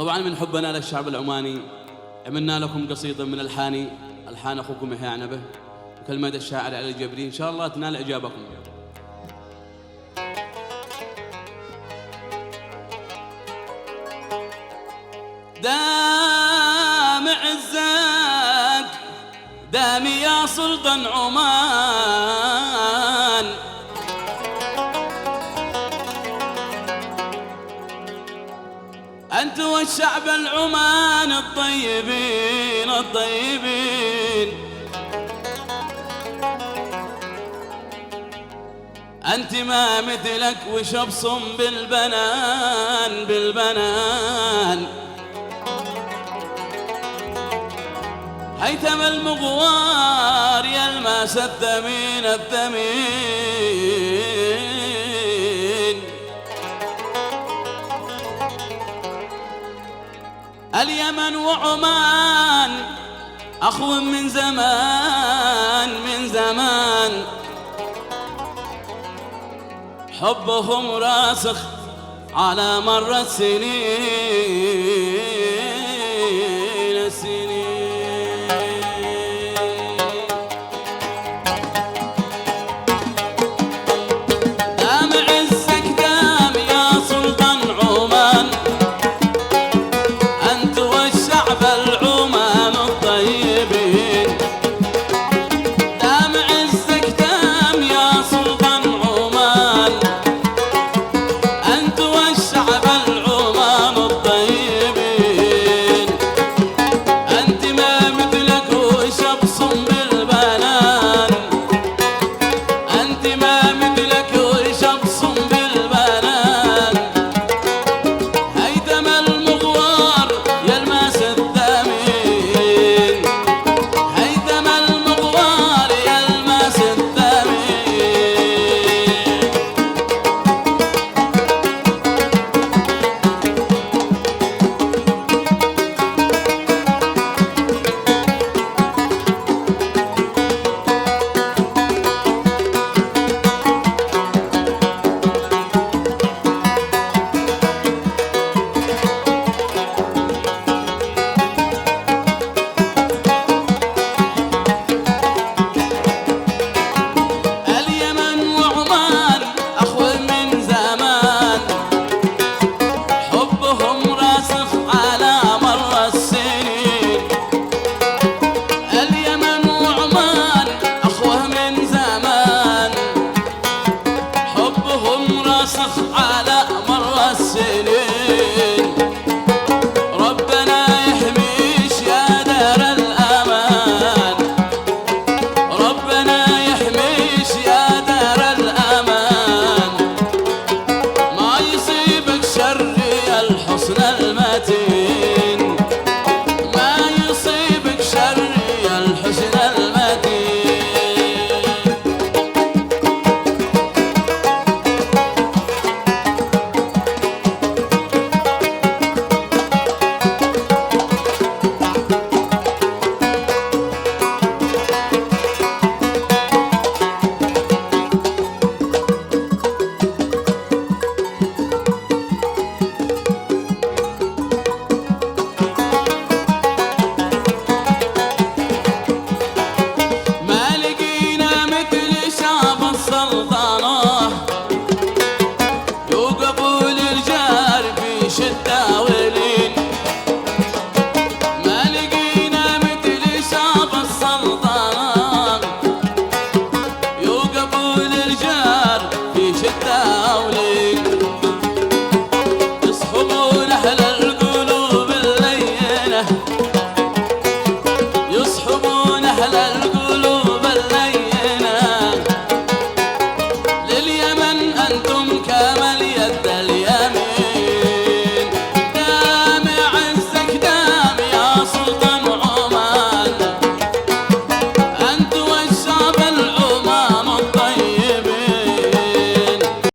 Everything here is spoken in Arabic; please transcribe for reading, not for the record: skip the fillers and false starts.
طبعا من حبنا للشعب العماني عملنا لكم قصيدة من ألحان أخوكم يحيى عنبه وكلمة الشاعر علي الجبري، إن شاء الله تنال إعجابكم. دام عزك دام يا سلطان عمان، أنت والشعب العمان الطيبين الطيبين، أنت ما مثلك وشبصم بالبنان بالبنان، هيثم المغوار يا الماس الثمين الثمين، اليمن وعمان أخو من زمان من زمان، حبهم راسخ على مر السنين السنين.